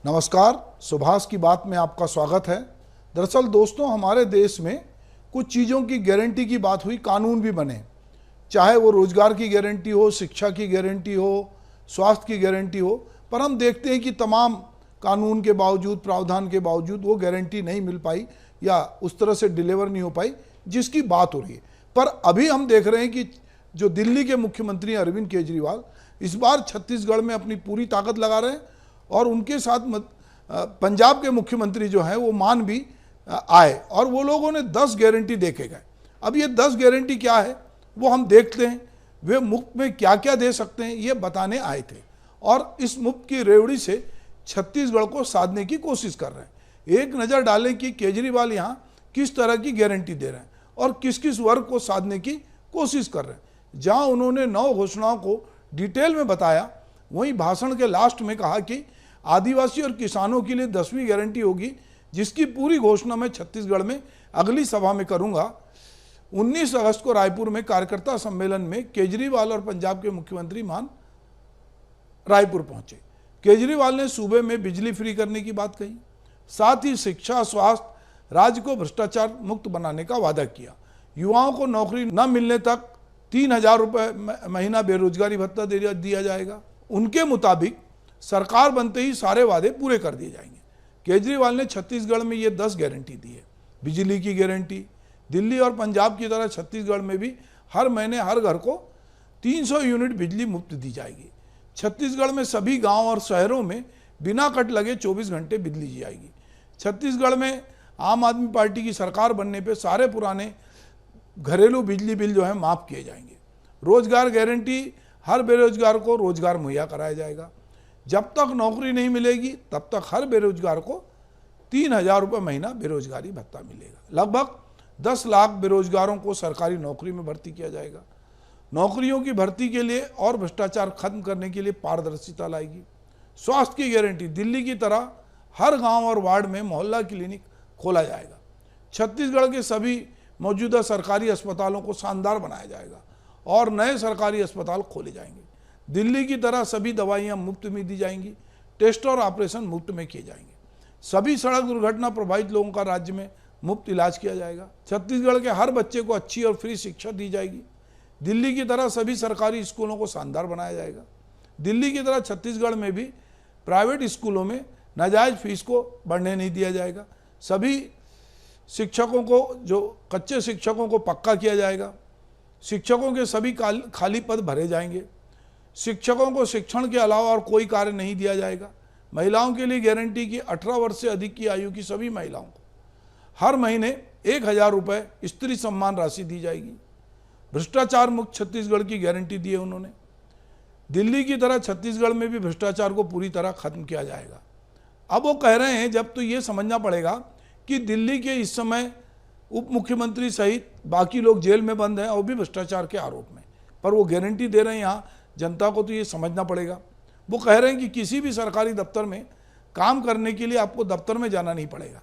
नमस्कार, सुभाष की बात में आपका स्वागत है। दरअसल दोस्तों, हमारे देश में कुछ चीज़ों की गारंटी की बात हुई, कानून भी बने, चाहे वो रोजगार की गारंटी हो, शिक्षा की गारंटी हो, स्वास्थ्य की गारंटी हो, पर हम देखते हैं कि तमाम कानून के बावजूद, प्रावधान के बावजूद वो गारंटी नहीं मिल पाई या उस तरह से डिलीवर नहीं हो पाई जिसकी बात हो रही है। पर अभी हम देख रहे हैं कि जो दिल्ली के मुख्यमंत्री अरविंद केजरीवाल इस बार छत्तीसगढ़ में अपनी पूरी ताकत लगा रहे हैं और उनके साथ पंजाब के मुख्यमंत्री जो हैं वो मान भी आए और वो लोगों ने 10 गारंटी देके गए। अब ये 10 गारंटी क्या है वो हम देखते हैं, वे मुफ्त में क्या क्या दे सकते हैं ये बताने आए थे और इस मुफ्त की रेवड़ी से छत्तीसगढ़ को साधने की कोशिश कर रहे हैं। एक नज़र डालें कि केजरीवाल यहाँ किस तरह की गारंटी दे रहे हैं और किस किस वर्ग को साधने की कोशिश कर रहे हैं। जहाँ उन्होंने 9 घोषणाओं को डिटेल में बताया, वहीं भाषण के लास्ट में कहा कि आदिवासी और किसानों के लिए 10वीं गारंटी होगी, जिसकी पूरी घोषणा मैं छत्तीसगढ़ में अगली सभा में करूंगा। 19 अगस्त को रायपुर में कार्यकर्ता सम्मेलन में केजरीवाल और पंजाब के मुख्यमंत्री मान रायपुर पहुंचे। केजरीवाल ने सूबे में बिजली फ्री करने की बात कही, साथ ही शिक्षा, स्वास्थ्य, राज्य को भ्रष्टाचार मुक्त बनाने का वादा किया। युवाओं को नौकरी न मिलने तक 3,000 रुपये महीना बेरोजगारी भत्ता दिया जाएगा। उनके मुताबिक सरकार बनते ही सारे वादे पूरे कर दिए जाएंगे। केजरीवाल ने छत्तीसगढ़ में ये 10 गारंटी दी है। बिजली की गारंटी, दिल्ली और पंजाब की तरह छत्तीसगढ़ में भी हर महीने हर घर को 300 यूनिट बिजली मुफ्त दी जाएगी। छत्तीसगढ़ में सभी गांव और शहरों में बिना कट लगे 24 घंटे बिजली दी जाएगी। छत्तीसगढ़ में आम आदमी पार्टी की सरकार बनने पर सारे पुराने घरेलू बिजली बिल जो है माफ़ किए जाएंगे। रोजगार गारंटी, हर बेरोजगार को रोजगार मुहैया कराया जाएगा। जब तक नौकरी नहीं मिलेगी तब तक हर बेरोजगार को 3,000 रुपये महीना बेरोजगारी भत्ता मिलेगा। लगभग 10 लाख बेरोजगारों को सरकारी नौकरी में भर्ती किया जाएगा। नौकरियों की भर्ती के लिए और भ्रष्टाचार खत्म करने के लिए पारदर्शिता लाएगी। स्वास्थ्य की गारंटी, दिल्ली की तरह हर गांव और वार्ड में मोहल्ला क्लिनिक खोला जाएगा। छत्तीसगढ़ के सभी मौजूदा सरकारी अस्पतालों को शानदार बनाया जाएगा और नए सरकारी अस्पताल खोले जाएंगे। दिल्ली की तरह सभी दवाइयां मुफ्त में दी जाएंगी। टेस्ट और ऑपरेशन मुफ्त में किए जाएंगे। सभी सड़क दुर्घटना प्रभावित लोगों का राज्य में मुफ्त इलाज किया जाएगा। छत्तीसगढ़ के हर बच्चे को अच्छी और फ्री शिक्षा दी जाएगी। दिल्ली की तरह सभी सरकारी स्कूलों को शानदार बनाया जाएगा। दिल्ली की तरह छत्तीसगढ़ में भी प्राइवेट स्कूलों में नाजायज फीस को बढ़ने नहीं दिया जाएगा। सभी शिक्षकों को, जो कच्चे शिक्षकों को पक्का किया जाएगा। शिक्षकों के सभी खाली पद भरे जाएंगे। शिक्षकों को शिक्षण के अलावा और कोई कार्य नहीं दिया जाएगा। महिलाओं के लिए गारंटी की 18 वर्ष से अधिक की आयु की सभी महिलाओं को हर महीने 1,000 रुपये स्त्री सम्मान राशि दी जाएगी। भ्रष्टाचार मुक्त छत्तीसगढ़ की गारंटी दी है उन्होंने। दिल्ली की तरह छत्तीसगढ़ में भी भ्रष्टाचार को पूरी तरह खत्म किया जाएगा। अब वो कह रहे हैं, जब तो ये समझना पड़ेगा कि दिल्ली के इस समय उप मुख्यमंत्री सहित बाकी लोग जेल में बंद हैं और भी भ्रष्टाचार के आरोप में, पर वो गारंटी दे रहे हैं। यहाँ जनता को तो ये समझना पड़ेगा। वो कह रहे हैं कि किसी भी सरकारी दफ्तर में काम करने के लिए आपको दफ्तर में जाना नहीं पड़ेगा।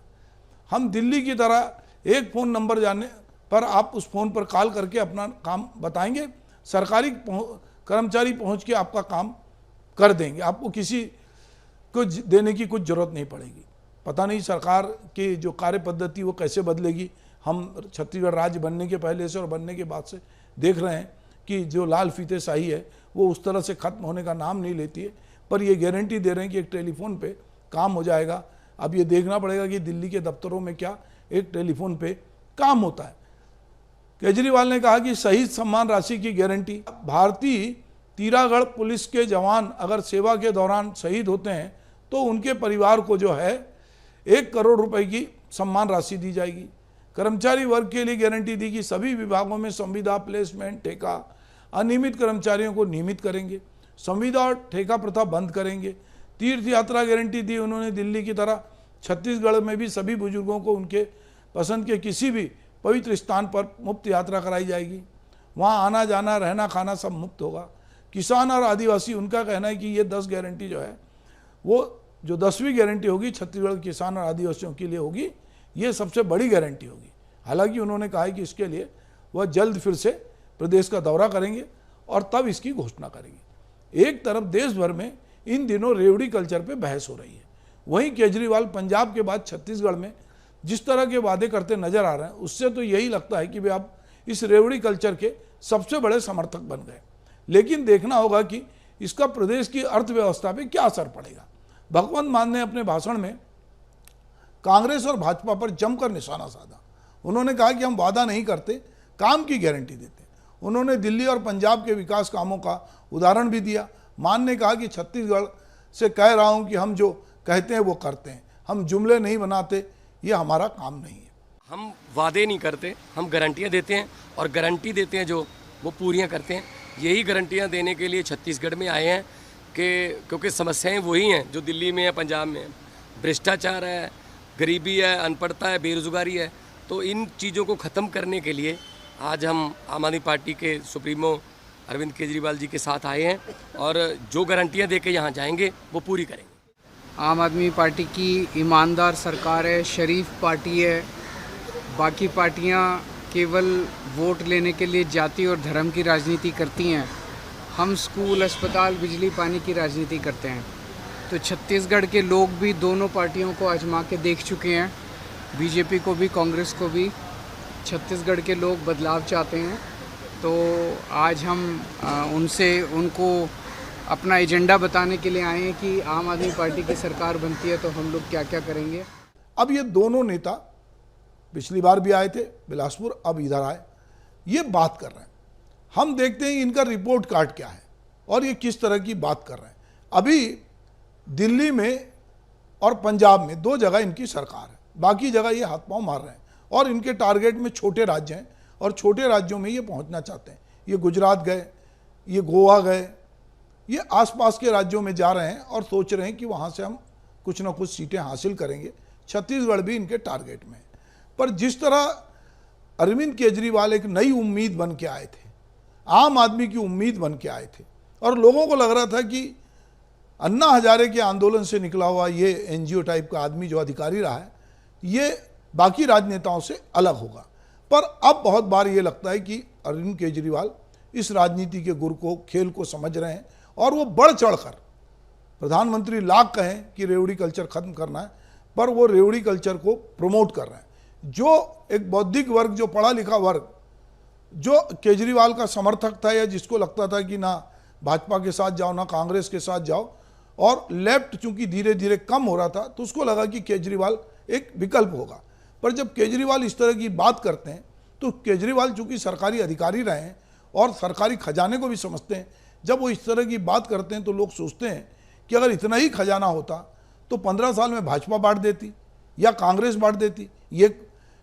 हम दिल्ली की तरह एक फ़ोन नंबर जाने पर आप उस फ़ोन पर कॉल करके अपना काम बताएंगे, सरकारी कर्मचारी पहुंच के आपका काम कर देंगे। आपको किसी को देने की कुछ ज़रूरत नहीं पड़ेगी। पता नहीं सरकार की जो कार्य पद्धति वो कैसे बदलेगी। हम छत्तीसगढ़ राज्य बनने के पहले से और बनने के बाद से देख रहे हैं कि जो लाल फीतेशाही है वो उस तरह से खत्म होने का नाम नहीं लेती है। पर ये गारंटी दे रहे हैं कि एक टेलीफोन पे काम हो जाएगा। अब ये देखना पड़ेगा कि दिल्ली के दफ्तरों में क्या एक टेलीफोन पे काम होता है। केजरीवाल ने कहा कि शहीद सम्मान राशि की गारंटी, भारतीय तीरागढ़ पुलिस के जवान अगर सेवा के दौरान शहीद होते हैं तो उनके परिवार को जो है 1 करोड़ रुपए की सम्मान राशि दी जाएगी। कर्मचारी वर्ग के लिए गारंटी दी कि सभी विभागों में संविदा, प्लेसमेंट, ठेका, अनियमित कर्मचारियों को नियमित करेंगे। संविदा और ठेका प्रथा बंद करेंगे। तीर्थ यात्रा गारंटी दी उन्होंने। दिल्ली की तरह छत्तीसगढ़ में भी सभी बुजुर्गों को उनके पसंद के किसी भी पवित्र स्थान पर मुफ्त यात्रा कराई जाएगी। वहाँ आना जाना, रहना, खाना सब मुफ्त होगा। किसान और आदिवासी, उनका कहना है कि ये 10 गारंटी जो है वो जो 10वीं गारंटी होगी छत्तीसगढ़ के किसान और आदिवासियों के लिए होगी, ये सबसे बड़ी गारंटी होगी। हालांकि उन्होंने कहा है कि इसके लिए वह जल्द फिर से प्रदेश का दौरा करेंगे और तब इसकी घोषणा करेंगे। एक तरफ देश भर में इन दिनों रेवड़ी कल्चर पे बहस हो रही है, वहीं केजरीवाल पंजाब के बाद छत्तीसगढ़ में जिस तरह के वादे करते नजर आ रहे हैं, उससे तो यही लगता है कि वे अब इस रेवड़ी कल्चर के सबसे बड़े समर्थक बन गए। लेकिन देखना होगा कि इसका प्रदेश की अर्थव्यवस्था पे क्या असर पड़ेगा। भगवंत मान ने अपने भाषण में कांग्रेस और भाजपा पर जमकर निशाना साधा। उन्होंने कहा कि हम वादा नहीं करते, काम की गारंटी देते। उन्होंने दिल्ली और पंजाब के विकास कामों का उदाहरण भी दिया। मान ने कहा कि छत्तीसगढ़ से कह रहा हूं कि हम जो कहते हैं वो करते हैं, हम जुमले नहीं बनाते, ये हमारा काम नहीं है। हम वादे नहीं करते, हम गारंटियाँ देते हैं, और गारंटी देते हैं जो वो पूरियाँ करते हैं। यही गारंटियाँ देने के लिए छत्तीसगढ़ में आए हैं कि क्योंकि समस्याएं वही हैं जो दिल्ली में है, पंजाब में है। भ्रष्टाचार है, गरीबी है, अनपढ़ता है, बेरोजगारी है। तो इन चीज़ों को ख़त्म करने के लिए आज हम आम आदमी पार्टी के सुप्रीमो अरविंद केजरीवाल जी के साथ आए हैं, और जो गारंटियाँ दे के यहाँ जाएंगे वो पूरी करेंगे। आम आदमी पार्टी की ईमानदार सरकार है, शरीफ पार्टी है। बाकी पार्टियां केवल वोट लेने के लिए जाति और धर्म की राजनीति करती हैं। हम स्कूल, अस्पताल, बिजली, पानी की राजनीति करते हैं। तो छत्तीसगढ़ के लोग भी दोनों पार्टियों को आजमा के देख चुके हैं, बीजेपी को भी, कांग्रेस को भी। छत्तीसगढ़ के लोग बदलाव चाहते हैं। तो आज हम उनको अपना एजेंडा बताने के लिए आए हैं कि आम आदमी पार्टी की सरकार बनती है तो हम लोग क्या क्या करेंगे। अब ये दोनों नेता पिछली बार भी आए थे बिलासपुर, अब इधर आए, ये बात कर रहे हैं। हम देखते हैं इनका रिपोर्ट कार्ड क्या है और ये किस तरह की बात कर रहे हैं। अभी दिल्ली में और पंजाब में 2 जगह इनकी सरकार है, बाकी जगह ये हाथ पांव मार रहे हैं, और इनके टारगेट में छोटे राज्य हैं और छोटे राज्यों में ये पहुंचना चाहते हैं। ये गुजरात गए, ये गोवा गए, ये आसपास के राज्यों में जा रहे हैं और सोच रहे हैं कि वहाँ से हम कुछ ना कुछ सीटें हासिल करेंगे। छत्तीसगढ़ भी इनके टारगेट में है। पर जिस तरह अरविंद केजरीवाल एक नई उम्मीद बन के आए थे, आम आदमी की उम्मीद बन के आए थे, और लोगों को लग रहा था कि अन्ना हजारे के आंदोलन से निकला हुआ ये एनजीओ टाइप का आदमी जो अधिकारी रहा है, ये बाकी राजनेताओं से अलग होगा। पर अब बहुत बार ये लगता है कि अरविंद केजरीवाल इस राजनीति के गुर को, खेल को समझ रहे हैं, और वो बढ़ चढ़कर प्रधानमंत्री लाख कहें कि रेवड़ी कल्चर खत्म करना है, पर वो रेवड़ी कल्चर को प्रमोट कर रहे हैं। जो एक बौद्धिक वर्ग, जो पढ़ा लिखा वर्ग, जो केजरीवाल का समर्थक था या जिसको लगता था कि ना भाजपा के साथ जाओ ना कांग्रेस के साथ जाओ, और लेफ्ट चूंकि धीरे धीरे कम हो रहा था, तो उसको लगा कि केजरीवाल एक विकल्प होगा। पर जब केजरीवाल इस तरह की बात करते हैं, तो केजरीवाल चूंकि सरकारी अधिकारी रहे हैं और सरकारी खजाने को भी समझते हैं, जब वो इस तरह की बात करते हैं तो लोग सोचते हैं कि अगर इतना ही खजाना होता तो 15 साल में भाजपा बांट देती या कांग्रेस बांट देती। ये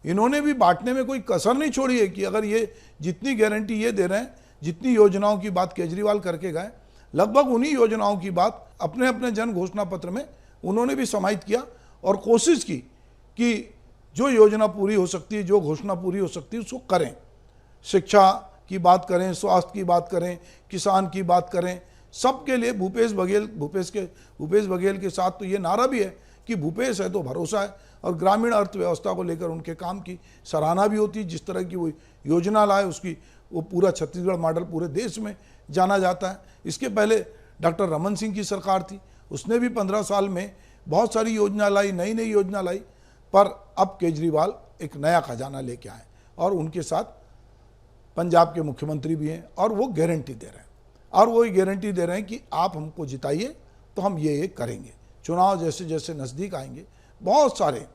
इन्होंने भी बांटने में कोई कसर नहीं छोड़ी है कि अगर ये जितनी गारंटी ये दे रहे हैं, जितनी योजनाओं की बात केजरीवाल करके गए, लगभग उन्हीं योजनाओं की बात अपने अपने जन घोषणा पत्र में उन्होंने भी समाहित किया और कोशिश की कि जो योजना पूरी हो सकती है, जो घोषणा पूरी हो सकती है, उसको करें। शिक्षा की बात करें, स्वास्थ्य की बात करें, किसान की बात करें, सबके लिए भूपेश बघेल के साथ तो ये नारा भी है कि भूपेश है तो भरोसा है, और ग्रामीण अर्थव्यवस्था को लेकर उनके काम की सराहना भी होती है। जिस तरह की वो योजना लाए, उसकी वो पूरा छत्तीसगढ़ मॉडल पूरे देश में जाना जाता है। इसके पहले डॉक्टर रमन सिंह की सरकार थी, उसने भी 15 साल में बहुत सारी योजना लाई, नई नई योजना लाई। पर अब केजरीवाल एक नया खजाना लेके आए और उनके साथ पंजाब के मुख्यमंत्री भी हैं, और वो गारंटी दे रहे हैं, और वो गारंटी दे रहे हैं कि आप हमको जिताइए तो हम ये करेंगे। चुनाव जैसे जैसे नज़दीक आएंगे, बहुत सारे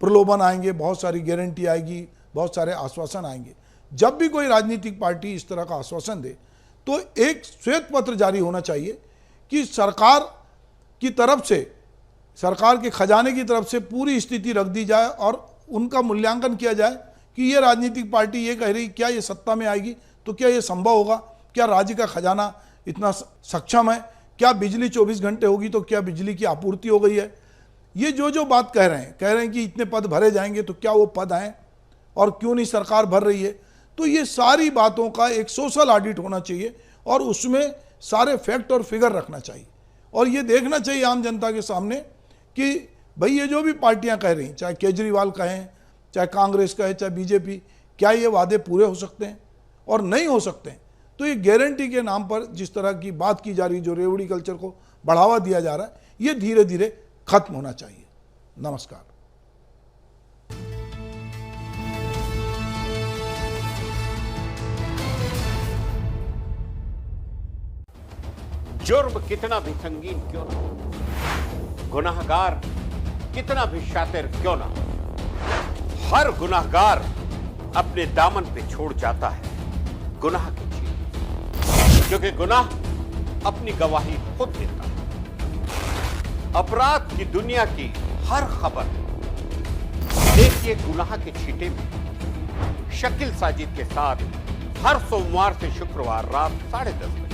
प्रलोभन आएंगे, बहुत सारी गारंटी आएगी, बहुत सारे आश्वासन आएंगे। जब भी कोई राजनीतिक पार्टी इस तरह का आश्वासन दे तो एक श्वेत पत्र जारी होना चाहिए कि सरकार की तरफ से, सरकार के खजाने की तरफ से पूरी स्थिति रख दी जाए और उनका मूल्यांकन किया जाए कि ये राजनीतिक पार्टी ये कह रही, क्या ये सत्ता में आएगी तो क्या ये संभव होगा, क्या राज्य का खजाना इतना सक्षम है, क्या बिजली 24 घंटे होगी तो क्या बिजली की आपूर्ति हो गई है। ये जो बात कह रहे हैं कि इतने पद भरे जाएंगे, तो क्या वो पद आए और क्यों नहीं सरकार भर रही है। तो ये सारी बातों का एक सोशल ऑडिट होना चाहिए और उसमें सारे फैक्ट और फिगर रखना चाहिए, और ये देखना चाहिए आम जनता के सामने कि भाई ये जो भी पार्टियां कह रही, चाहे केजरीवाल कहें, चाहे कांग्रेस कहे, चाहे बीजेपी, क्या ये वादे पूरे हो सकते हैं, और नहीं हो सकते हैं तो ये गारंटी के नाम पर जिस तरह की बात की जा रही, जो रेवड़ी कल्चर को बढ़ावा दिया जा रहा है, ये धीरे धीरे खत्म होना चाहिए। नमस्कार। जुर्म कितना भी संगीन क्यों ना हो, गुनाहगार कितना भी शातिर क्यों ना हो, हर गुनाहगार अपने दामन पे छोड़ जाता है गुनाह की चीज, क्योंकि गुनाह अपनी गवाही खुद देता है। अपराध की दुनिया की हर खबर देखिए गुनाह के छींटे में शकील साजिद के साथ हर सोमवार से शुक्रवार रात 10:30 बजे।